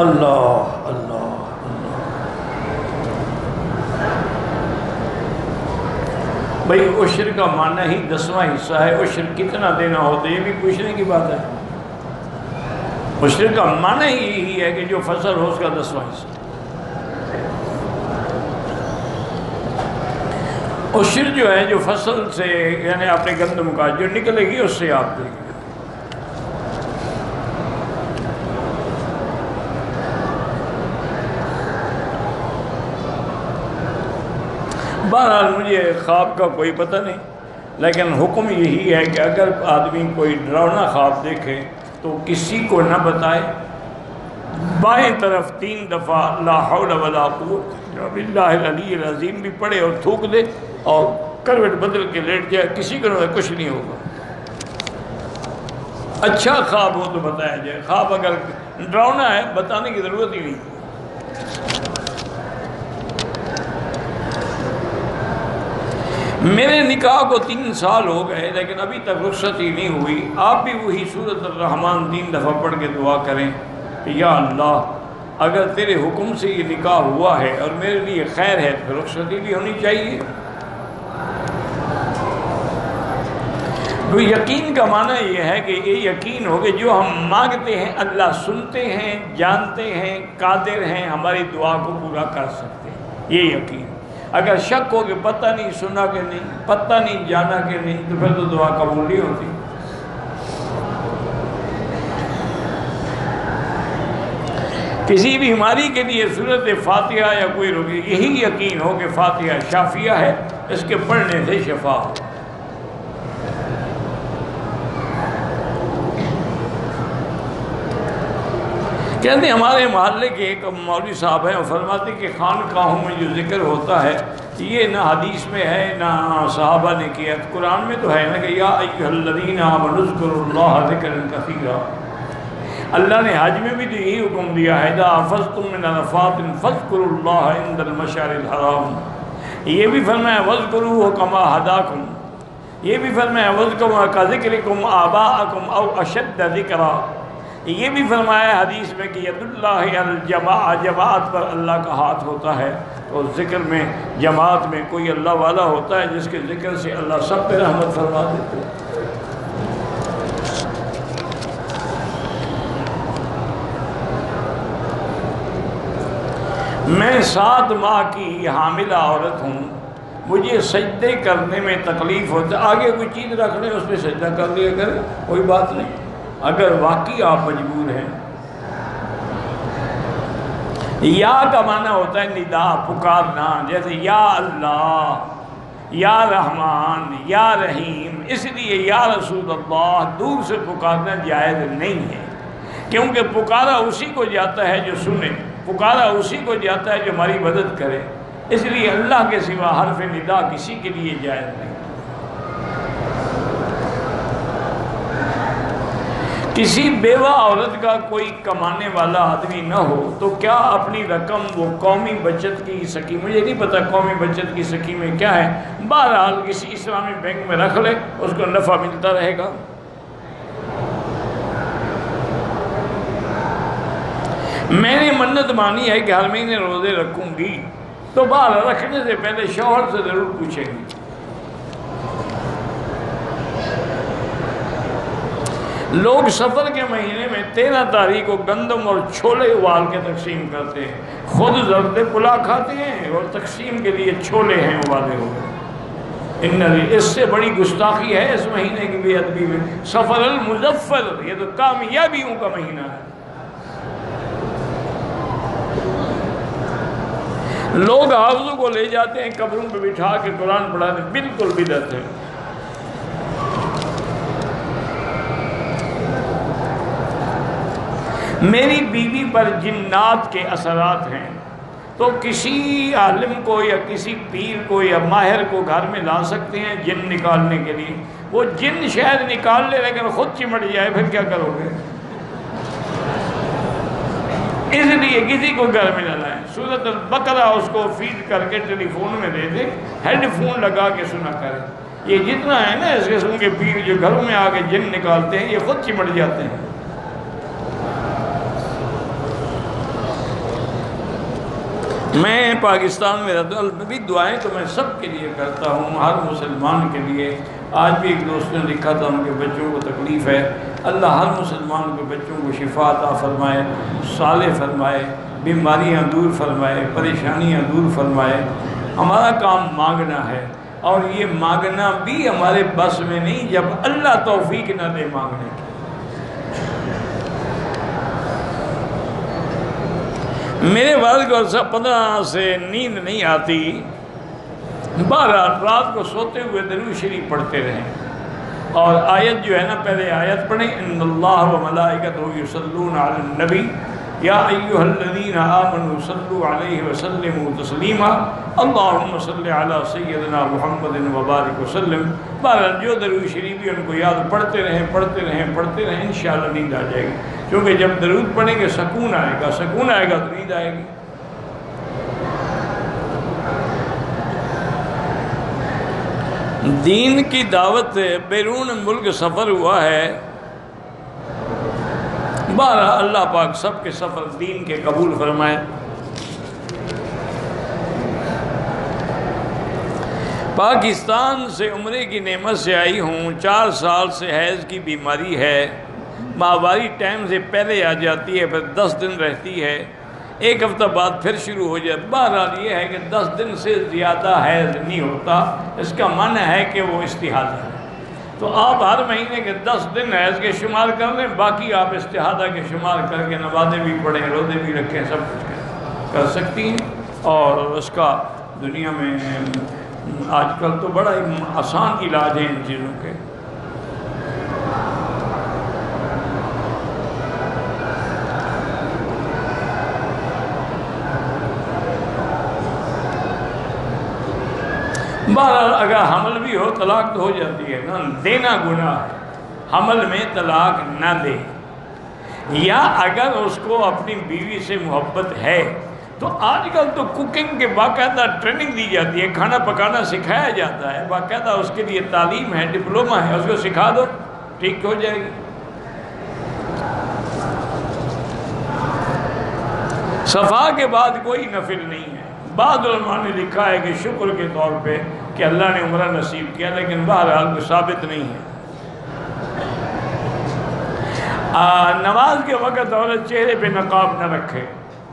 اللہ اللہ بھائی عشر کا معنی ہی 10واں حصہ ہے. عشر کتنا دینا ہوتا ہے یہ بھی پوچھنے کی بات ہے. عشر کا معنی ہی یہی ہے کہ جو فصل ہو اس کا 10واں حصہ. عشر جو ہے جو فصل سے یعنی اپنے گندم کا جو نکلے گی اس سے آپ دیں گے. بہرحال مجھے خواب کا کوئی پتہ نہیں، لیکن حکم یہی ہے کہ اگر آدمی کوئی ڈراؤنا خواب دیکھے تو کسی کو نہ بتائے، بائیں طرف 3 دفعہ لا حول ولا قوت الا باللہ العلی العظیم بھی پڑھے اور تھوک دے اور کروٹ بدل کے لیٹ جائے. کسی کو کچھ نہیں ہوگا. اچھا خواب ہو تو بتایا جائے. خواب اگر ڈراؤنا ہے بتانے کی ضرورت ہی نہیں. میرے نکاح کو 3 سال ہو گئے لیکن ابھی تک رخصت ہی نہیں ہوئی. آپ بھی وہی سورۃ الرحمن 3 دفعہ پڑھ کے دعا کریں کہ یا اللہ اگر تیرے حکم سے یہ نکاح ہوا ہے اور میرے لیے خیر ہے تو رخصتی بھی ہونی چاہیے. تو یقین کا معنی یہ ہے کہ یہ یقین ہو کہ جو ہم مانگتے ہیں اللہ سنتے ہیں، جانتے ہیں، قادر ہیں ہماری دعا کو پورا کر سکتے ہیں. یہ یقین. اگر شک ہو کہ پتہ نہیں سنا کہ نہیں، پتہ نہیں جانا کہ نہیں، تو پھر تو دعا قبول نہیں ہوتی. کسی بیماری کے لیے سورۃ فاتحہ یا کوئی رکے یہی یقین ہو کہ فاتحہ شافیہ ہے، اس کے پڑھنے سے شفا ہو. کہتے ہیں ہمارے محلے کے ایک مولوی صاحب ہیں، وہ فرماتے ہیں کہ خانقاہوں میں جو ذکر ہوتا ہے یہ نہ حدیث میں ہے نہ صحابہ نے کیا. قرآن میں تو ہے نا کہ یا ایھا الذین آمنوا اذکروا اللہ ذکرا کثیرا. اللہ نے حج میں بھی تو یہی حکم دیا ہے اذا افضتم من عرفات فاذکروا اللہ عند المشعر الحرام. یہ بھی فرمایا واذکروہ کما ہداکم. یہ بھی فرمایا واذکروا کذکرکم آباءکم او اشد ذکرا. یہ بھی فرمایا حدیث میں کہ ید اللہ الجماع، جماعت پر اللہ کا ہاتھ ہوتا ہے. تو ذکر میں جماعت میں کوئی اللہ والا ہوتا ہے جس کے ذکر سے اللہ سب پہ رحمت فرما دیتے ہیں. میں 7 ماہ کی حاملہ عورت ہوں، مجھے سجدے کرنے میں تکلیف ہوتا ہے. آگے کوئی چیز رکھ لیں اس پہ سجدہ کر لیا کریں، کوئی بات نہیں. اگر واقعی آپ مجبور ہیں. یا کا معنی ہوتا ہے ندا، پکارنا، جیسے یا اللہ، یا رحمان، یا رحیم. اس لیے یا رسول اللہ دور سے پکارنا جائز نہیں ہے، کیونکہ پکارا اسی کو جاتا ہے جو سنے، پکارا اسی کو جاتا ہے جو ہماری مدد کرے. اس لیے اللہ کے سوا حرف ندا کسی کے لیے جائز نہیں. کسی بیوہ عورت کا کوئی کمانے والا آدمی نہ ہو تو کیا اپنی رقم وہ قومی بچت کی سکیم، مجھے نہیں پتہ قومی بچت کی سکیمیں کیا ہے، بہرحال کسی اسلامی بینک میں رکھ لے، اس کو نفع ملتا رہے گا. میں نے منت مانی ہے کہ ہر مہینے روزے رکھوں گی، تو بہرحال رکھنے سے پہلے شوہر سے ضرور پوچھیں گی. لوگ سفر کے مہینے میں 13 تاریخ کو گندم اور چھولے ابال کے تقسیم کرتے ہیں، خود زرد پلا کھاتے ہیں اور تقسیم کے لیے چھولے ہیں ابالے ہوئے. اس سے بڑی گستاخی ہے اس مہینے کی بے ادبی میں. سفر المظفر، یہ تو کامیابیوں کا مہینہ ہے. لوگ حافظوں کو لے جاتے ہیں قبروں پہ بٹھا کے قرآن پڑھاتے، بالکل بدعت ہے. میری بیوی پر جنات کے اثرات ہیں، تو کسی عالم کو یا کسی پیر کو یا ماہر کو گھر میں لا سکتے ہیں جن نکالنے کے لیے. وہ جن شاید نکال لے لیکن خود چمٹ جائے، پھر کیا کرو گے؟ اس لیے کسی کو گھر میں نہ لائیں. سورۃ البقرہ اس کو فیڈ کر کے ٹیلی فون میں دے دیں، ہیڈ فون لگا کے سنا کریں. یہ جتنا ہے نا اس قسم کے پیر جو گھروں میں آ کے جن نکالتے ہیں، یہ خود چمٹ جاتے ہیں. میں پاکستان میں رہتا ہوں، بھی دعائیں تو میں سب کے لیے کرتا ہوں، ہر مسلمان کے لیے۔ آج بھی ایک دوست نے لکھا تھا ان کے بچوں کو تکلیف ہے، اللہ ہر مسلمان کے بچوں کو شفا عطا فرمائے، صالح فرمائے، بیماریاں دور فرمائے، پریشانیاں دور فرمائے۔ ہمارا کام مانگنا ہے، اور یہ مانگنا بھی ہمارے بس میں نہیں جب اللہ توفیق نہ دے مانگنے کی۔ میرے والد کو 15 سے نیند نہیں آتی، بہرحال رات کو سوتے ہوئے درود شریف پڑھتے رہیں، اور آیت جو ہے نا، پہلے آیت پڑھیں، ان اللہ و ملائکتہ یصلون علی النبی یا ایھا الذین آمنوا صلوا علیہ وسلموا تسلیما اللہم صل علی سیدنا محمد وبارک وسلم۔ بہرحال جو درود شریف بھی ان کو یاد پڑھتے رہیں پڑھتے رہیں پڑھتے رہیں، انشاءاللہ نیند آ جائے گی، کیونکہ جب درود پڑھیں گے سکون آئے گا، سکون آئے گا تو نیند آئے گی۔ دین کی دعوت بیرون ملک سفر ہوا ہے، بہرحال اللہ پاک سب کے سفر دین کے قبول فرمائے۔ پاکستان سے عمرے کی نعمت سے آئی ہوں، 4 سال سے حیض کی بیماری ہے، ماہواری ٹائم سے پہلے آ جاتی ہے، پھر 10 دن رہتی ہے، 1 ہفتہ بعد پھر شروع ہو جاتی۔ بہرحال یہ ہے کہ 10 دن سے زیادہ حیض نہیں ہوتا، اس کا معنی ہے کہ وہ استحاضہ ہے۔ تو آپ ہر مہینے کے 10 دن حیض کے شمار کر لیں، باقی آپ استحاضہ کے شمار کر کے نمازیں بھی پڑھیں، روزے بھی رکھیں، سب کچھ کر سکتی ہیں۔ اور اس کا دنیا میں آج کل تو بڑا ہی آسان علاج ہے ان چیزوں کے۔ بہرحال اگر حمل بھی ہو طلاق تو ہو جاتی ہے نا، دینا گناہ ہے، حمل میں طلاق نہ دے، یا اگر اس کو اپنی بیوی سے محبت ہے تو آج کل تو کوکنگ کے باقاعدہ ٹریننگ دی جاتی ہے، کھانا پکانا سکھایا جاتا ہے، باقاعدہ اس کے لیے تعلیم ہے، ڈپلومہ ہے، اس کو سکھا دو، ٹھیک ہو جائے گی۔ صفا کے بعد کوئی نفل نہیں ہے۔ بعض علماء نے لکھا ہے کہ شکر کے طور پہ کہ اللہ نے عمرہ نصیب کیا، لیکن بہرحال کوئی ثابت نہیں ہے۔ نماز کے وقت عورت چہرے پہ نقاب نہ رکھے،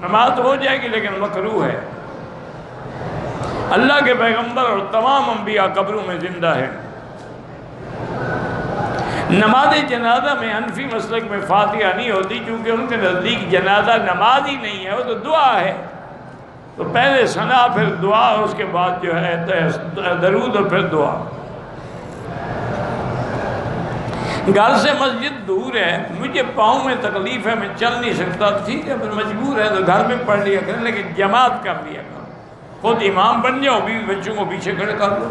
نماز تو ہو جائے گی لیکن مکروہ ہے۔ اللہ کے پیغمبر اور تمام انبیاء قبروں میں زندہ ہیں۔ نماز جنازہ میں حنفی مسلک میں فاتحہ نہیں ہوتی، کیونکہ ان کے نزدیک جنازہ نماز ہی نہیں ہے، وہ تو دعا ہے۔ تو پہلے ثنا، پھر دعا، اور اس کے بعد جو ہے درود، اور پھر دعا۔ گھر سے مسجد دور ہے، مجھے پاؤں میں تکلیف ہے، میں چل نہیں سکتا، ٹھیک ہے، پھر مجبور ہے تو گھر میں پڑھ لیا کریں، لیکن جماعت کر لیا کرو، خود امام بن جاؤ، بیوی بچوں کو پیچھے کھڑے کر دو۔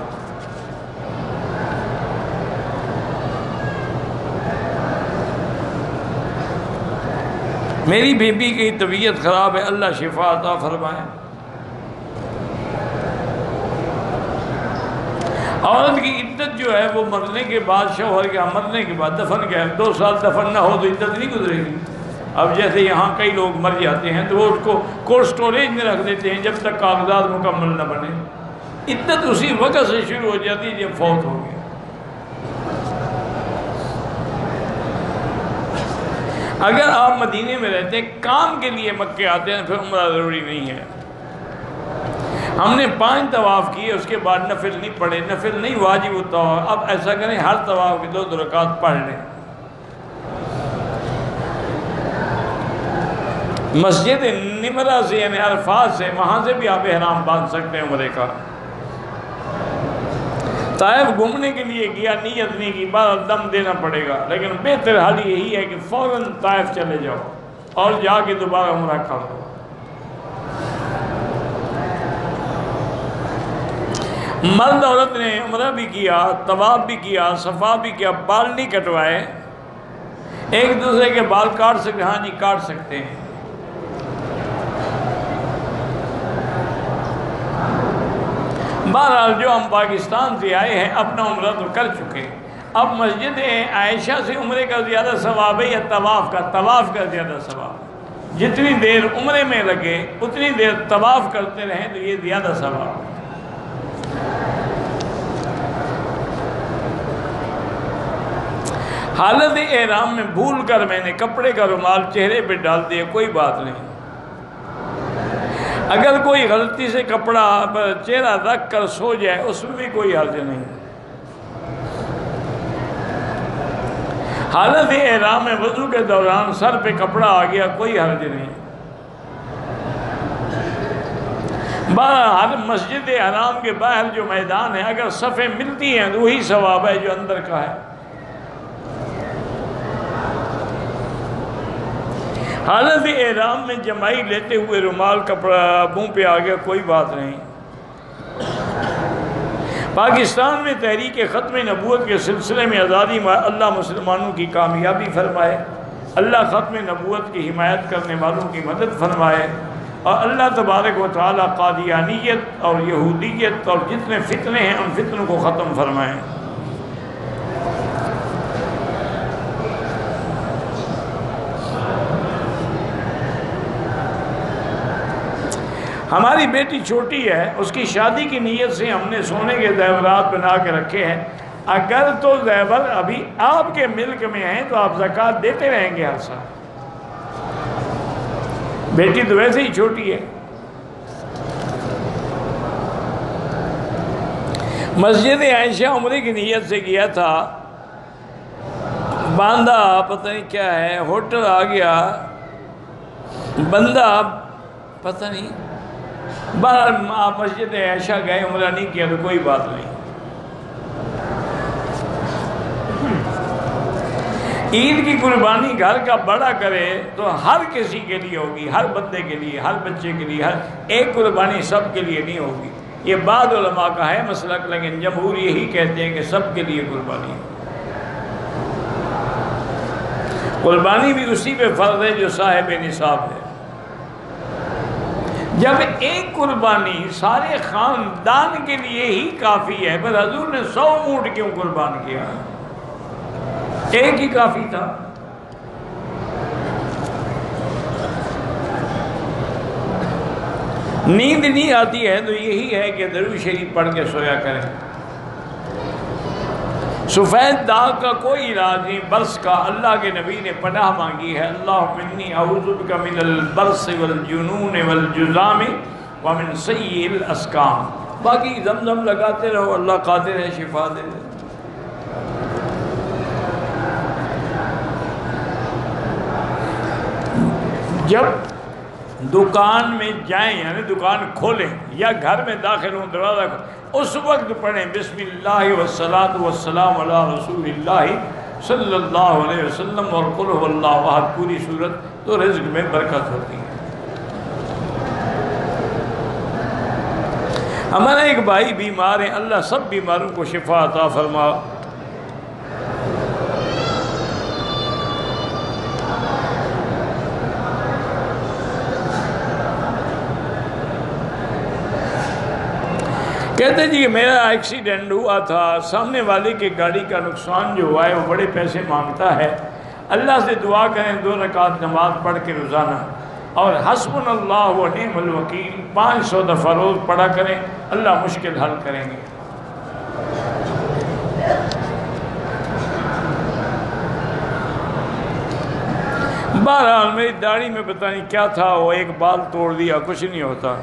میری بیبی کی طبیعت خراب ہے، اللہ شفا عطا فرمائے۔ عورت کی عدت جو ہے وہ مرنے کے بعد، شوہر کے مرنے کے بعد، دفن کے 2 سال دفن نہ ہو تو عدت نہیں گزرے گی۔ اب جیسے یہاں کئی لوگ مر جاتے ہیں تو وہ اس کو کولڈ سٹوریج میں رکھ دیتے ہیں جب تک کاغذات مکمل نہ بنے، عدت اسی وقت سے شروع ہو جاتی ہے جب فوت ہو گیا۔ اگر آپ مدینے میں رہتے ہیں، کام کے لیے مکے آتے ہیں، پھر عمرہ ضروری نہیں ہے۔ ہم نے 5 طواف کیے، اس کے بعد نفل نہیں پڑھے، نفل نہیں واجب ہوتا۔ اب ایسا کریں، ہر طواف کے 2 رکعت پڑھ لیں۔ مسجد نمرہ سے یعنی عرفات سے، وہاں سے بھی آپ احرام باندھ سکتے ہیں عمرے کا۔ طائف گھومنے کے لیے گیا، نیت نہیں کی، بعد دم دینا پڑے گا، لیکن بہتر حال یہی ہے کہ فوراً طائف چلے جاؤ اور جا کے دوبارہ عمرہ کر لو۔ مرد عورت نے عمرہ بھی کیا، طواف بھی کیا، صفا بھی کیا، بال نہیں کٹوائے، ایک دوسرے کے بال کاٹ سکتے، ہاں جی کاٹ سکتے ہیں۔ بہرحال جو ہم پاکستان سے آئے ہیں اپنا عمرہ تو کر چکے، اب مسجد عائشہ سے عمرے کا زیادہ ثواب ہے یا طواف کا؟ طواف کا زیادہ ثواب ہے۔ جتنی دیر عمرے میں لگے اتنی دیر طواف کرتے رہیں تو یہ زیادہ ثواب ہے۔ حالت احرام میں بھول کر میں نے کپڑے کا رومال چہرے پہ ڈال دیا، کوئی بات نہیں۔ اگر کوئی غلطی سے کپڑا چہرہ رکھ کر سو جائے اس میں بھی کوئی حرج نہیں۔ حالت احرام میں وضو کے دوران سر پہ کپڑا آ گیا، کوئی حرج نہیں۔ ہر مسجد حرام کے باہر جو میدان ہے اگر صفیں ملتی ہیں تو وہی ثواب ہے جو اندر کا ہے۔ حالت احرام میں جمائی لیتے ہوئے رومال کپڑا منہ پہ آ گیا، کوئی بات نہیں۔ پاکستان میں تحریک ختم نبوت کے سلسلے میں آزادی میں اللہ مسلمانوں کی کامیابی فرمائے، اللہ ختم نبوت کی حمایت کرنے والوں کی مدد فرمائے، اور اللہ تبارک و تعالی قادیانیت اور یہودیت اور جتنے فتنے ہیں ان فتنوں کو ختم فرمائیں۔ ہماری بیٹی چھوٹی ہے، اس کی شادی کی نیت سے ہم نے سونے کے زیورات بنا کے رکھے ہیں۔ اگر تو زیور ابھی آپ کے ملک میں ہیں تو آپ زکوٰۃ دیتے رہیں گے ہر سال۔ بیٹی تو ویسے ہی چھوٹی ہے۔ مسجد عائشہ عمرے کی نیت سے کیا تھا، باندھا پتہ نہیں کیا ہے، ہوٹل آ گیا، بندہ پتہ نہیں، باہر آپ مسجد عائشہ گئے، عمرہ نہیں کیا تو کوئی بات نہیں۔ عید کی قربانی گھر کا بڑا کرے تو ہر کسی کے لیے ہوگی، ہر بندے کے لیے، ہر بچے کے لیے، ہر ایک قربانی سب کے لیے نہیں ہوگی۔ یہ بعض علماء کا ہے مسلک، لیکن جمہور یہی کہتے ہیں کہ سب کے لیے قربانی ہے۔ قربانی بھی اسی پہ فرض ہے جو صاحب نصاب ہے۔ جب ایک قربانی سارے خاندان کے لیے ہی کافی ہے، پر حضور نے 100 اونٹ کیوں قربان کیا؟ ایک ہی کافی تھا۔ نیند نہیں آتی ہے تو یہی ہے کہ درود شریف پڑھ کے سویا کریں۔ سفید داغ کا کوئی علاج نہیں، برس کا اللہ کے نبی نے پناہ مانگی ہے، اللہم انی اعوذ بک من البرس والجنون والجذام ومن سیئ الاسقام۔ باقی زمزم لگاتے رہو، اللہ قادر ہے شفا دے دے۔ جب دکان میں جائیں یعنی دکان کھولیں یا گھر میں داخل ہوں دروازہ اس وقت پڑھیں بسم اللہ والصلاۃ والسلام علی رسول اللہ صلی اللہ علیہ وسلم اور قل هو اللہ احد پوری صورت، تو رزق میں برکت ہوتی ہے۔ ہمارا ایک بھائی بیمار ہیں، اللہ سب بیماروں کو شفا عطا فرما۔ کہتے جی کہ میرا ایکسیڈنٹ ہوا تھا، سامنے والے کی گاڑی کا نقصان جو ہوا ہے وہ بڑے پیسے مانگتا ہے، اللہ سے دعا کریں 2 رکعت نماز پڑھ کے روزانہ، اور حسبنا اللہ و نعم الوکیل 500 دفعہ روز پڑھا کریں، اللہ مشکل حل کریں گے۔ بہرحال میری داڑھی میں پتہ نہیں کیا تھا، وہ ایک بال توڑ دیا، کچھ نہیں ہوتا۔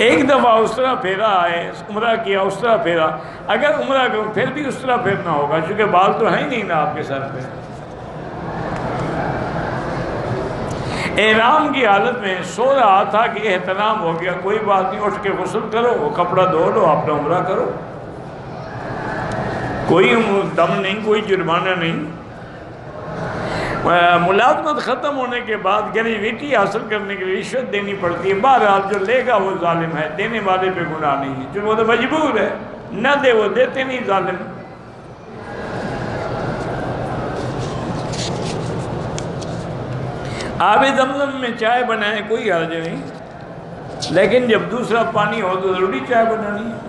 ایک دفعہ اس طرح پھیرا ہے، عمرہ کیا اس طرح پھیرا، اگر عمرہ کرو پھر بھی اس طرح پھیرنا ہوگا چونکہ بال تو ہیں ہی نہیں نا آپ کے سر پہ۔ احرام کی حالت میں سو رہا تھا کہ احتلام ہو گیا، کوئی بات نہیں، اٹھ کے غسل کرو، وہ کپڑا دھو لو، اپنا عمرہ کرو، کوئی دم نہیں، کوئی جرمانہ نہیں۔ ملازمت ختم ہونے کے بعد گریجویٹی حاصل کرنے کے لیے رشوت دینی پڑتی ہے، بہرحال جو لے گا وہ ظالم ہے، دینے والے پہ گناہ نہیں ہے، جو وہ تو مجبور ہے، نہ دے وہ دیتے نہیں، ظالم۔ آب زمزم میں چائے بنائیں کوئی حرج نہیں، لیکن جب دوسرا پانی ہو تو ضروری چائے بنانی ہے۔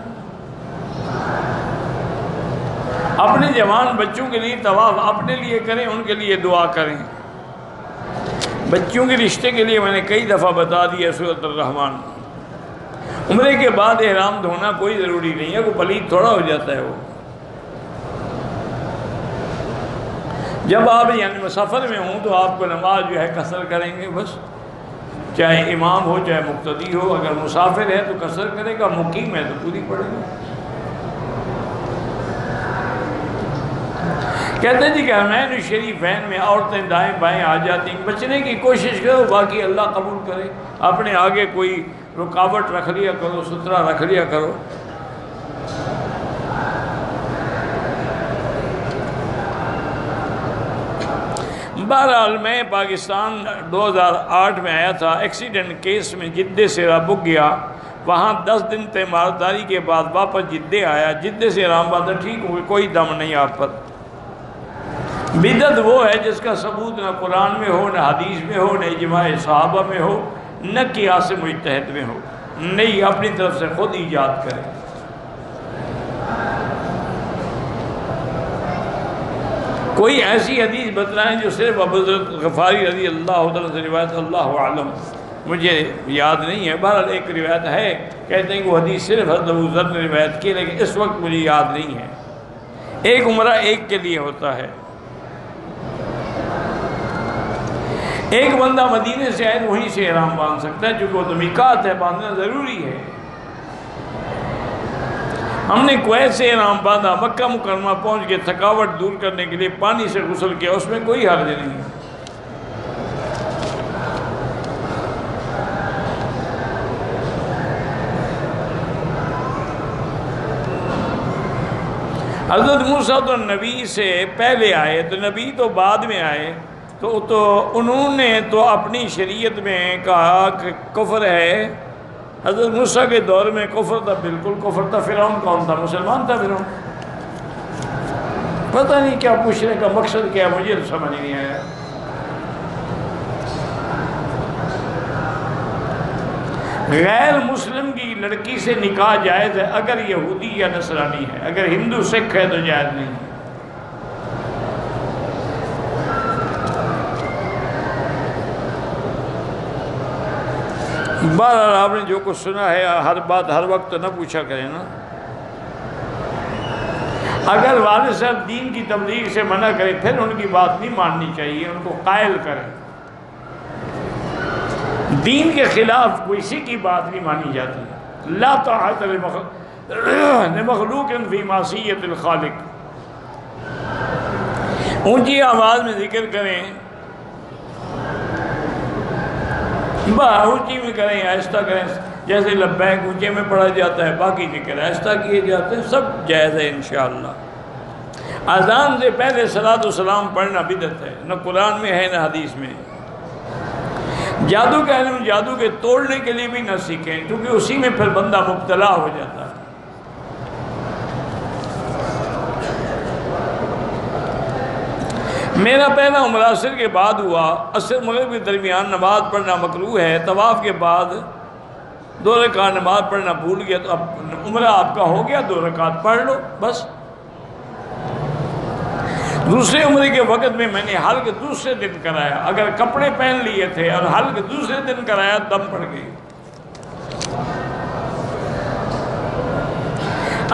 اپنے جوان بچوں کے لیے طواف اپنے لیے کریں، ان کے لیے دعا کریں۔ بچوں کے رشتے کے لیے میں نے کئی دفعہ بتا دیا سورۃ الرحمن۔ عمرے کے بعد احرام دھونا کوئی ضروری نہیں ہے، کوئی پلید تھوڑا ہو جاتا ہے وہ۔ جب آپ یعنی سفر میں ہوں تو آپ کو نماز جو ہے قصر کریں گے بس، چاہے امام ہو چاہے مقتدی ہو۔ اگر مسافر ہے تو قصر کرے گا، مقیم ہے تو پوری پڑے گا۔ کہتے ہیں جی کہ حرمین شریفین میں عورتیں دائیں بائیں آ جاتی ہیں، بچنے کی کوشش کرو، باقی اللہ قبول کرے۔ اپنے آگے کوئی رکاوٹ رکھ لیا کرو، سترا رکھ لیا کرو۔ بہرحال میں پاکستان 2008 میں آیا تھا، ایکسیڈنٹ کیس میں جدے سے رابق گیا، وہاں 10 دن تیمارداری کے بعد واپس جدے آیا، جدے سے اسلام آباد ٹھیک ہوئے، کوئی دم نہیں آپ پر۔ بدعت وہ ہے جس کا ثبوت نہ قرآن میں ہو، نہ حدیث میں ہو، نہ اجماع صحابہ میں ہو، نہ قیاس مجتہد میں ہو، نہیں اپنی طرف سے خود ایجاد کرے۔ کوئی ایسی حدیث بتلائیں جو صرف ابو ذر غفاری رضی اللہ عنہ سے روایت، اللہ عالم، مجھے یاد نہیں ہے، بہرحال ایک روایت ہے، کہتے ہیں کہ وہ حدیث صرف حضرت ابو ذر نے روایت کی، لیکن اس وقت مجھے یاد نہیں ہے۔ ایک عمرہ ایک کے لیے ہوتا ہے۔ ایک بندہ مدینے سے آئے تو وہیں سے احرام باندھ سکتا ہے، چونکہ وہ تو میقات ہے، باندھنا ضروری ہے۔ ہم نے کویت سے احرام باندھا، مکہ مکرمہ پہنچ کے تھکاوٹ دور کرنے کے لیے پانی سے غسل کیا، اس میں کوئی حرج نہیں۔ حضرت موسیٰ تو نبی سے پہلے آئے، تو نبی تو بعد میں آئے، تو انہوں نے تو اپنی شریعت میں کہا کہ کفر ہے۔ حضرت موسیٰ کے دور میں کفر تھا، بالکل کفر تھا۔ فرعون کون تھا؟ مسلمان تھا فرعون۔ پتہ نہیں کیا پوچھنے کا مقصد کیا، مجھے تو سمجھ نہیں آیا۔ غیر مسلم کی لڑکی سے نکاح جائز ہے اگر یہودی یا نصرانی ہے، اگر ہندو سکھ ہے تو جائز نہیں ہے۔ بہرحال آپ نے جو کچھ سنا ہے، ہر بات ہر وقت نہ پوچھا کریں نا۔ اگر والد صاحب دین کی تبلیغ سے منع کرے پھر ان کی بات نہیں ماننی چاہیے، ان کو قائل کریں۔ دین کے خلاف کسی کی بات نہیں مانی جاتی۔ لا طاعت لمخلوق فی معصیت الخالق۔ اونچی آواز میں ذکر کریں، اونچی میں کریں، آہستہ کریں، جیسے لبیک اونچے میں پڑھا جاتا ہے، باقی ذکر آہستہ کیے جاتے ہیں، سب جائز ہے انشاءاللہ۔ اذان سے پہلے صلاۃ و سلام پڑھنا بدعت ہے، نہ قرآن میں ہے نہ حدیث میں۔ جادو کا علم جادو کے توڑنے کے لیے بھی نہ سیکھیں، کیونکہ اسی میں پھر بندہ مبتلا ہو جاتا ہے۔ میرا پہلا عمرہ عصر کے بعد ہوا، عصر مغرب کے درمیان نماز پڑھنا مکروہ ہے، طواف کے بعد 2 رکعت نماز پڑھنا بھول گیا تو اب عمرہ آپ کا ہو گیا، 2 رکعت پڑھ لو بس۔ دوسرے عمرے کے وقت میں نے حلق دوسرے دن کرایا، اگر کپڑے پہن لیے تھے اور حلق دوسرے دن کرایا دم پڑ گئی۔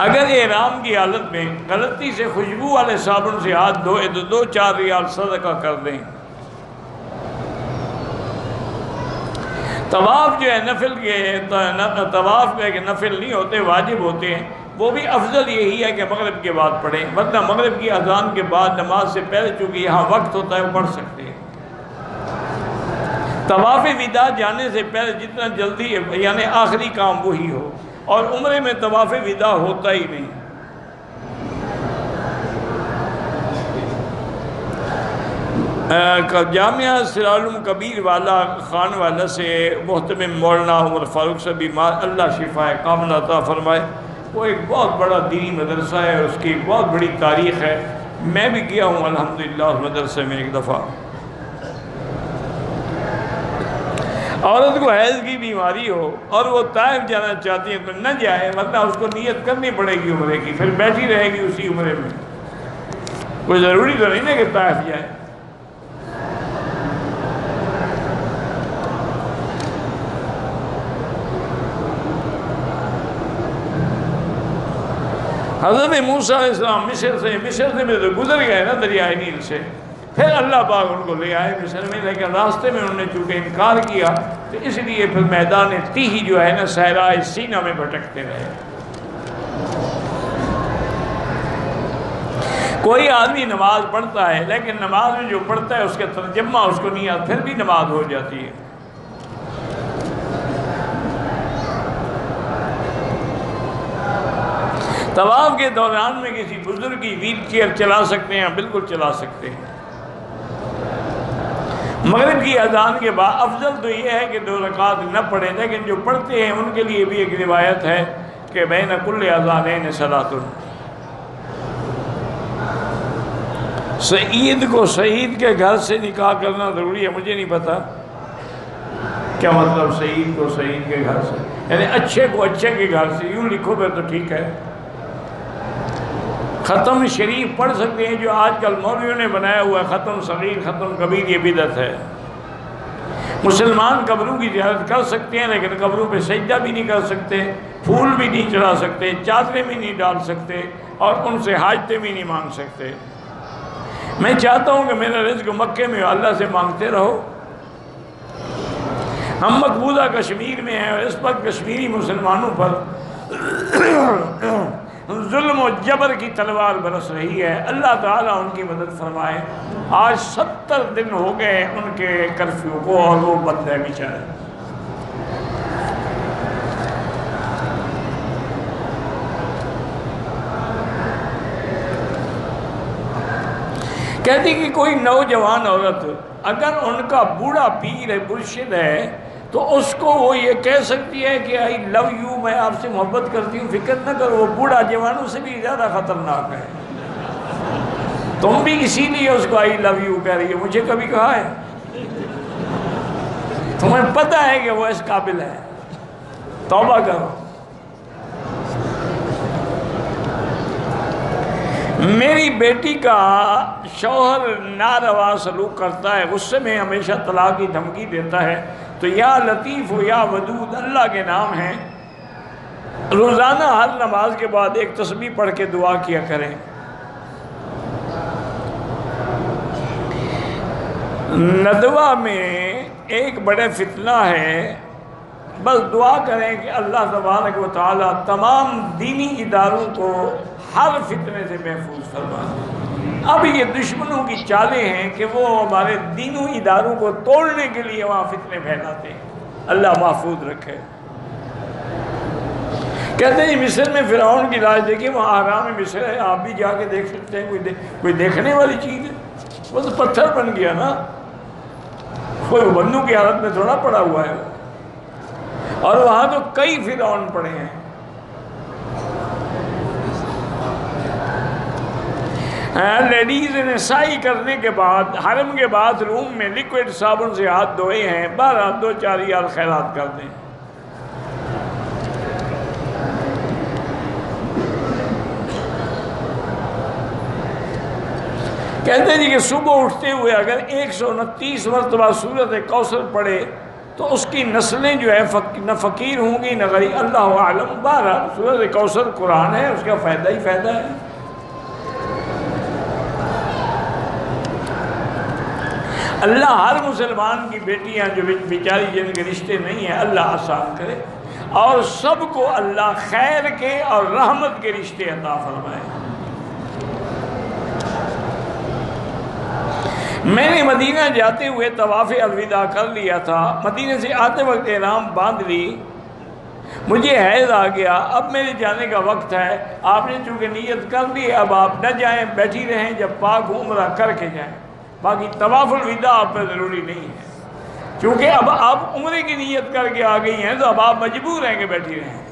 اگر احرام کی حالت میں غلطی سے خوشبو والے صابن سے ہاتھ دھوئے تو 2-4 ریال صدقہ کر دیں۔ طواف جو ہے نفل کے، طواف کے نفل نہیں ہوتے، واجب ہوتے ہیں، وہ بھی افضل یہی ہے کہ مغرب کے بعد پڑھیں، ورنہ مغرب کی اذان کے بعد نماز سے پہلے چونکہ یہاں وقت ہوتا ہے وہ پڑھ سکتے ہیں۔ طواف وداع جانے سے پہلے جتنا جلدی یعنی آخری کام وہی ہو، اور عمرے میں طواف وداع ہوتا ہی نہیں۔ جامعہ سرالم کبیر والا خان والا سے محتمم مولانا عمر فاروق سے بیمار، اللہ شفا کاملہ عطا فرمائے۔ وہ ایک بہت بڑا دینی مدرسہ ہے، اس کی ایک بہت بڑی تاریخ ہے، میں بھی گیا ہوں الحمدللہ اس مدرسے میں ایک دفعہ۔ عورت کو حیض کی بیماری ہو اور وہ طائف جانا چاہتی ہے تو نہ جائے، ورنہ اس کو نیت کرنی پڑے گی عمرے کی، پھر بیٹھی رہے گی اسی عمرے میں۔ کوئی ضروری تو نہیں نا کہ طائف جائے۔ حضرت موسیٰ علیہ السلام مصر سے بھی تو گزر گئے نا دریائے نیل سے، پھر اللہ پاک ان کو لے آئے مصر میں، لیکن راستے میں انہوں نے چونکہ انکار کیا تو اس لیے پھر میدان تیہی جو ہے نا صحرائے سینا میں بھٹکتے رہے۔ کوئی آدمی نماز پڑھتا ہے لیکن نماز میں جو پڑھتا ہے اس کا ترجمہ اس کو نہیں آتا، پھر بھی نماز ہو جاتی ہے۔ طواف کے دوران میں کسی بزرگ کی ویل چیئر چلا سکتے ہیں؟ بالکل چلا سکتے ہیں۔ مغرب کی اذان کے بعد افضل تو یہ ہے کہ 2 رکعت نہ پڑھیں، لیکن جو پڑھتے ہیں ان کے لیے بھی ایک روایت ہے کہ بین کل اذانین صلاۃ۔ سعید کو سعید کے گھر سے نکاح کرنا ضروری ہے؟ مجھے نہیں پتا کیا مطلب سعید کو سعید کے گھر سے، یعنی اچھے کو اچھے کے گھر سے، یوں لکھو پھر تو ٹھیک ہے۔ ختم شریف پڑھ سکتے ہیں جو آج کل مولویوں نے بنایا ہوا ہے، ختم صغیر ختم کبیر، یہ بدعت ہے۔ مسلمان قبروں کی زیارت کر سکتے ہیں لیکن قبروں پہ سجدہ بھی نہیں کر سکتے، پھول بھی نہیں چڑھا سکتے، چادریں بھی نہیں ڈال سکتے اور ان سے حاجتیں بھی نہیں مانگ سکتے۔ میں چاہتا ہوں کہ میرا رزق مکے میں ہو، اللہ سے مانگتے رہو۔ ہم مقبوضہ کشمیر میں ہیں اور اس وقت کشمیری مسلمانوں پر ظلم و جبر کی تلوار برس رہی ہے، اللہ تعالیٰ ان کی مدد فرمائے۔ آج 70 دن ہو گئے ان کے کرفیو کو اور وہ بند ہے بیچارے۔ کہتی کہ کوئی نوجوان عورت اگر ان کا بوڑھا پیر ہے، مرشد ہے، تو اس کو وہ یہ کہہ سکتی ہے کہ آئی لو یو، میں آپ سے محبت کرتی ہوں، فکر نہ کرو، وہ بوڑھا جوانوں سے بھی زیادہ خطرناک ہے، تم بھی اسی لیے اس کو آئی لو یو کہہ رہی ہے۔ مجھے کبھی کہا ہے؟ تمہیں پتہ ہے کہ وہ اس قابل ہے، توبہ کرو۔ میری بیٹی کا شوہر ناروا سلوک کرتا ہے، غصے میں ہمیشہ طلاق کی دھمکی دیتا ہے، تو یا لطیف و یا ودود اللہ کے نام ہیں، روزانہ ہر نماز کے بعد ایک تسبیح پڑھ کے دعا کیا کریں۔ ندوہ میں ایک بڑے فتنہ ہے، بس دعا کریں کہ اللہ تبارک و تعالی تمام دینی اداروں کو ہر فتنے سے محفوظ فرما دے۔ اب یہ دشمنوں کی چالیں ہیں کہ وہ ہمارے دینوں اداروں کو توڑنے کے لیے وہاں فتنے پھیلاتے ہیں، اللہ محفوظ رکھے۔ کہتے ہیں مصر میں فرعون کی لاش دیکھیں، وہاں آرام مصر ہے، آپ بھی جا کے دیکھ سکتے ہیں، کوئی دیکھنے والی چیز ہے؟ وہ تو پتھر بن گیا نا، کوئی بندوں کی حالت میں تھوڑا پڑا ہوا ہے، اور وہاں تو کئی فرعون پڑے ہیں۔ لیڈیز نے سائی کرنے کے بعد حرم کے باتھ روم میں لیکوڈ صابن سے ہاتھ دھوئے ہیں، 2-4 ریال خیرات کر دیں۔ کہتے ہیں جی کہ صبح اٹھتے ہوئے اگر 129 مرتبہ سورۃ کوثر پڑھے تو اس کی نسلیں جو ہے نہ فقیر ہوں گی نہ غریب، اللہ اعلم۔ بہرحال سورۃ کوثر قرآن ہے، اس کا فائدہ ہی فائدہ ہے۔ اللہ ہر مسلمان کی بیٹیاں جو بیچاری جن کے رشتے نہیں ہیں اللہ آسان کرے، اور سب کو اللہ خیر کے اور رحمت کے رشتے عطا فرمائے۔ میں نے مدینہ جاتے ہوئے طواف الوداع کر لیا تھا، مدینہ سے آتے وقت احرام باندھ لی، مجھے حیض آ گیا، اب میرے جانے کا وقت ہے، آپ نے چونکہ نیت کر لی، اب آپ نہ جائیں، بیٹھی رہیں، جب پاک عمرہ کر کے جائیں، باقی طواف الوداع آپ پہ ضروری نہیں ہے، کیونکہ اب آپ عمرے کی نیت کر کے آ گئی ہیں تو اب آپ مجبور ہیں کہ بیٹھی رہیں۔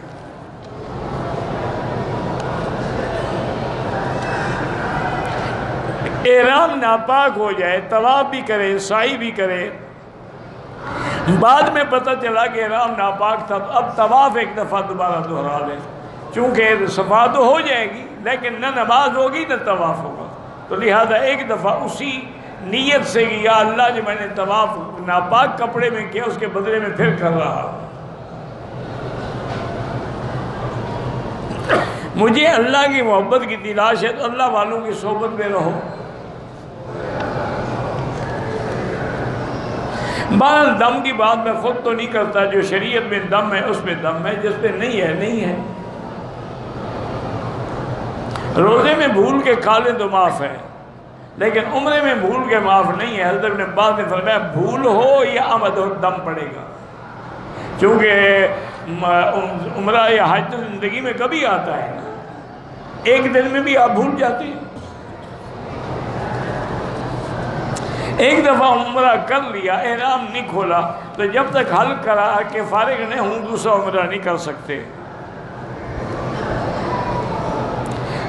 احرام ناپاک ہو جائے، طواف بھی کرے، سعی بھی کرے، بعد میں پتہ چلا کہ احرام ناپاک تھا، اب طواف ایک دفعہ دوبارہ دہرا لیں، چونکہ صفا تو ہو جائے گی لیکن نہ نماز ہوگی نہ طواف ہوگا، تو لہذا ایک دفعہ اسی نیت سے کہ یا اللہ جو میں نے طواف ناپاک کپڑے میں کیا اس کے بدلے میں پھر کر رہا ہوں، مجھے اللہ کی محبت کی تلاش ہے تو اللہ والوں کی صحبت میں رہو۔ بہرحال دم کی بات میں خود تو نہیں کرتا، جو شریعت میں دم ہے اس میں دم ہے، جس پہ نہیں ہے نہیں ہے۔ روزے میں بھول کے کھا لیں تو معاف ہے، لیکن عمرے میں بھول کے معاف نہیں ہے۔ حضرت ابن عباس نے فرمایا بھول ہو یا عمد ہو دم پڑے گا، کیونکہ عمرہ یا حج تو زندگی میں کبھی آتا ہے نا، ایک دن میں بھی آپ بھول جاتے ہیں۔ ایک دفعہ عمرہ کر لیا، احرام نہیں کھولا، تو جب تک حل کرا کہ فارغ نہیں ہوں دوسرا عمرہ نہیں کر سکتے۔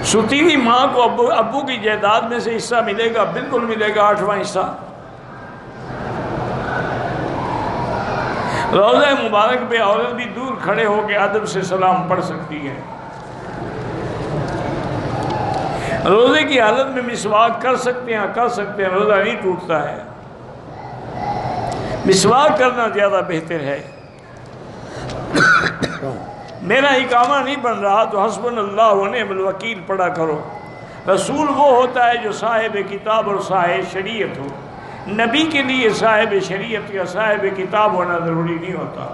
ستی ہوئی ماں کو ابو کی جائیداد میں سے حصہ ملے گا، بالکل ملے گا، 8واں حصہ۔ روضہ مبارک پہ عورت بھی دور کھڑے ہو کے ادب سے سلام پڑھ سکتی ہے۔ روزے کی حالت میں مسواک کر سکتے ہیں، روزہ نہیں ٹوٹتا ہے۔ مسواک کرنا زیادہ بہتر ہے۔ میرا اقامہ نہیں بن رہا تو حسبنا اللہ و نعم الوکیل پڑھا کرو۔ رسول وہ ہوتا ہے جو صاحب کتاب اور صاحب شریعت ہو، نبی کے لیے صاحب شریعت یا صاحب کتاب ہونا ضروری نہیں ہوتا۔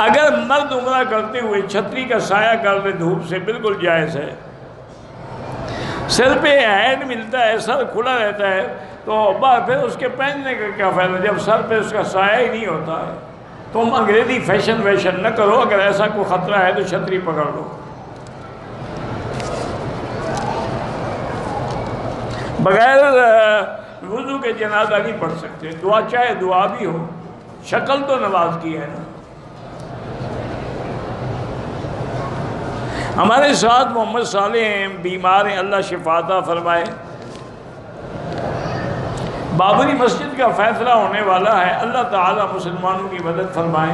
اگر مرد عمرہ کرتے ہوئے چھتری کا سایہ کر لے دھوپ سے بالکل جائز ہے۔ سر پہ ہیڈ ملتا ہے، سر کھلا رہتا ہے، تو پھر اس کے پہننے کا کیا فائدہ جب سر پہ اس کا سایہ ہی نہیں ہوتا ہے۔ تم انگریزی فیشن نہ کرو، اگر ایسا کوئی خطرہ ہے تو چھتری پکڑ لو۔ بغیر وضو کے جنازہ نہیں پڑھ سکتے، دعا چاہے دعا بھی ہو، شکل تو نماز کی ہے نا۔ ہمارے ساتھ محمد صالح ہیں، بیمار ہیں، اللہ شفا عطا فرمائے۔ بابری مسجد کا فیصلہ ہونے والا ہے، اللہ تعالیٰ مسلمانوں کی مدد فرمائے۔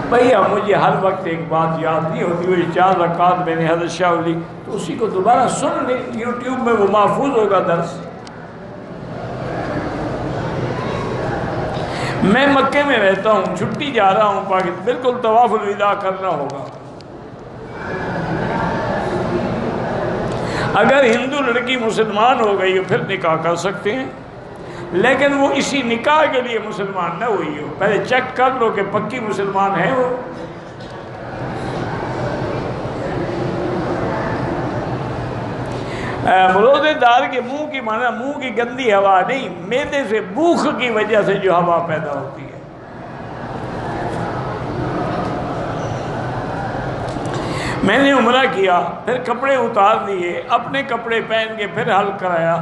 بھیا مجھے ہر وقت ایک بات یاد نہیں ہوتی، وہ 4 رکعات میں نے حضرت شاہ ولی، تو اسی کو دوبارہ سن لیں، یوٹیوب میں وہ محفوظ ہوگا درس۔ میں مکے میں رہتا ہوں، چھٹی جا رہا ہوں پاکستان، بالکل طواف الوداع کرنا ہوگا۔ اگر ہندو لڑکی مسلمان ہو گئی ہو پھر نکاح کر سکتے ہیں، لیکن وہ اسی نکاح کے لیے مسلمان نہ ہوئی ہو، پہلے چیک کر لو کہ پکی مسلمان ہے وہ۔ روزے دار کے منہ کی معنی منہ کی گندی ہوا نہیں، معدے سے بھوک کی وجہ سے جو ہوا پیدا ہوتی ہے۔ میں نے عمرہ کیا، پھر کپڑے اتار دیے، اپنے کپڑے پہن کے پھر حل کرایا۔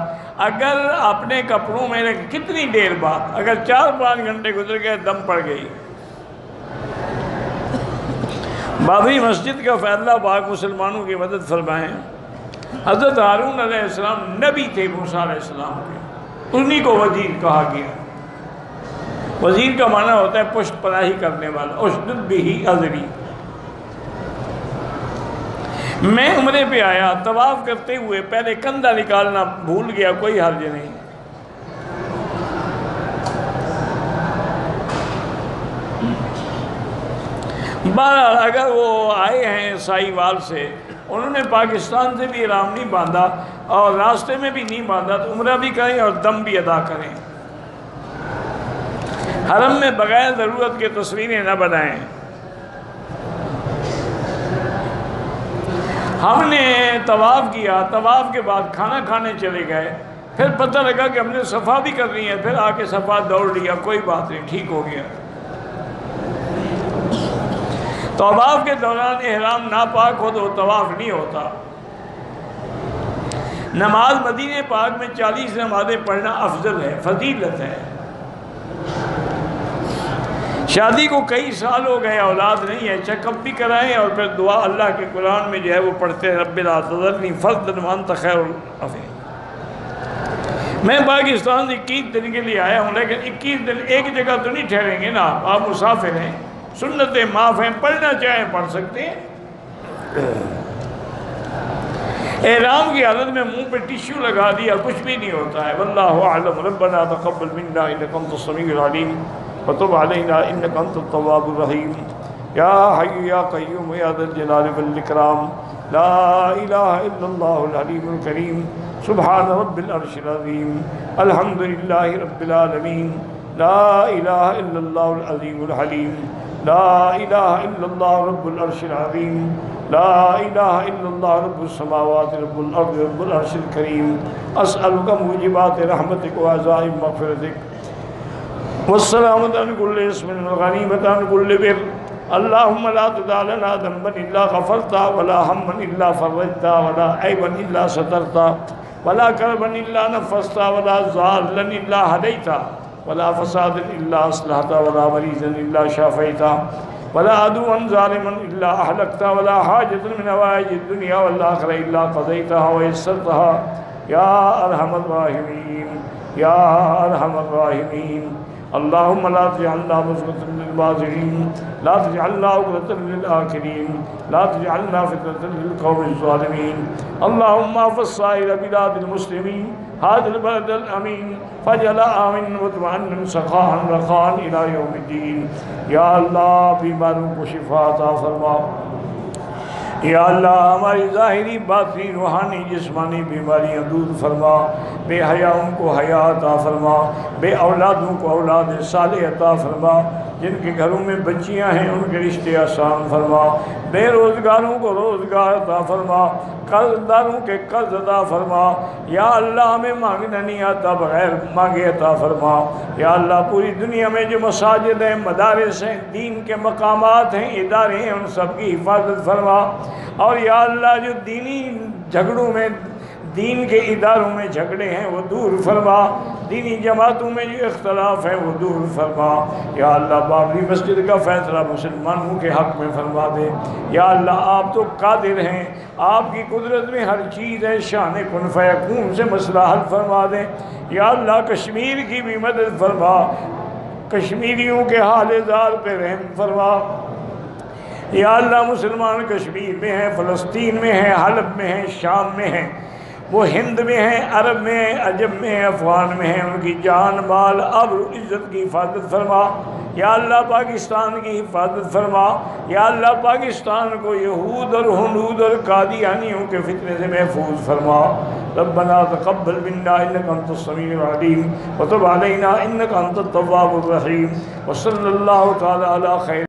اگر اپنے کپڑوں میں کتنی دیر بعد، اگر 4-5 گھنٹے گزر گئے، دم پڑ گئی۔ بابری مسجد کا فیصلہ پاک مسلمانوں کی مدد فرمائیں۔ حضرت ہارون علیہ السلام نبی تھے موسیٰ علیہ السلام کے، انہی کو وزیر کہا گیا۔ وزیر کا معنی ہوتا ہے پشت پناہی کرنے والا، اشدد بہ اذری۔ میں عمرے پہ آیا، طواف کرتے ہوئے پہلے کندھا نکالنا بھول گیا، کوئی حرج نہیں۔ بہرحال اگر وہ آئے ہیں سائی وال سے، انہوں نے پاکستان سے بھی احرام نہیں باندھا اور راستے میں بھی نہیں باندھا، تو عمرہ بھی کریں اور دم بھی ادا کریں۔ حرم میں بغیر ضرورت کے تصویریں نہ بنائیں۔ ہم نے طواف کیا، طواف کے بعد کھانا کھانے چلے گئے، پھر پتہ لگا کہ ہم نے صفا بھی کرنی ہے، پھر آ کے صفا دوڑ لیا، کوئی بات نہیں، ٹھیک ہو گیا۔ طواف کے دوران احرام ناپاک ہو تو طواف نہیں ہوتا۔ نماز مدینہ پاک میں 40 نمازیں پڑھنا افضل ہے، فضیلت ہے۔ شادی کو کئی سال ہو گئے، اولاد نہیں ہے، چیک اپ بھی کرائیں اور پھر دعا اللہ کے قرآن میں جو ہے وہ پڑھتے ہیں، رب لا تذرنی فردا وانت خیر الوارثین۔ میں پاکستان سے 21 دن کے لیے آیا ہوں، لیکن 21 دن ایک جگہ تو نہیں ٹھہریں گے نا، آپ مسافر ہیں، سنتیں معاف ہیں، پڑھنا چاہیں پڑھ سکتے ہیں۔ احرام کی حالت میں منہ پہ ٹیشو لگا دیا کچھ بھی نہیں ہوتا ہے۔ واللہ اعلم۔ ربنا تقبل منا انک انت السمیع العلیم وتب علینا انک انت التواب الرحیم۔ یا حی یا قیوم یا ذا الجلال والاکرام، لا الہ الا اللہ العلیم الکریم، سبحان رب العرش العظیم، الحمد للہ رب العالمین، لا الہ الا اللہ العظیم الحلیم، لا الہ الا اللہ رب العرش العظیم، لا الہ الا اللہ رب السماوات رب الارض رب العرش الکریم، اسألک موجبات رحمتک وعزائم مغفرتک والسلامۃ عن کل اسم والغنیمۃ عن کل بر۔ اللہم لا تدع لنا ذنبا الا غفرتا، ولا ہما الا فرجتا، ولا عیبا الا سترتا، ولا کربا الا نفستا، ولا ضالا الا ہدیتا، ولا فسادا الا اصلحتا، ولا مریضا الا شافیتا، ولا عدوا ظالما الا اهلكتا، ولا حاجة من حوائج الدنيا والآخرة الا قضيتها ويسرتها يا ارحم الراحمين يا ارحم الراحمين۔ اللهم لا تجعلنا مزغة للباطلين، لا تجعلنا عقدة للآكلين، لا تجعلنا فتنة للقوم الظالمين۔ اللهم احفظ سائر بلاد المسلمين، هذا البلد الأمين، فاجعل آمنا مطمئنا سخاء رخاء إلى يوم الدين۔ یا اللہ بیماروں کو شفا عطا فرما، یا اللہ ہماری ظاہری باطنی روحانی جسمانی بیماریاں دور فرما، بے حیاؤں کو حیا عطا فرما، بے اولادوں کو اولاد صالح عطا فرما، جن کے گھروں میں بچیاں ہیں ان کے رشتے آسان فرما، بے روزگاروں کو روزگار عطا فرما، قرض داروں کے قرض عطا فرما، یا اللہ ہمیں مانگنا نہیں آتا بغیر مانگے عطا فرما، یا اللہ پوری دنیا میں جو مساجد ہیں، مدارس ہیں، دین کے مقامات ہیں، ادارے ہیں، ان سب کی حفاظت فرما، اور یا اللہ جو دینی جھگڑوں میں دین کے اداروں میں جھگڑے ہیں وہ دور فرما، دینی جماعتوں میں جو اختلاف ہے وہ دور فرما، یا اللہ بابری مسجد کا فیصلہ مسلمانوں کے حق میں فرما دے، یا اللہ آپ تو قادر ہیں، آپ کی قدرت میں ہر چیز ہے، شان کن فیکون سے مسئلہ حل فرما دیں، یا اللہ کشمیر کی بھی مدد فرما، کشمیریوں کے حال زار پہ رحم فرما، یا اللہ مسلمان کشمیر میں ہیں، فلسطین میں ہیں، حلب میں ہیں، شام میں ہیں، وہ ہند میں ہیں، عرب میں ہیں، عجم میں ہیں، افغان میں ہیں، ان کی جان مال ابر عزت کی حفاظت فرما، یا اللہ پاکستان کی حفاظت فرما، یا اللہ پاکستان کو یہود اور ہنود اور قادیانیوں کے فتنے سے محفوظ فرما۔ ربنا تقبل منا انک انت السمیع العلیم وتب علینا انک انت التواب الرحیم، وصلی اللہ تعالی علی خیر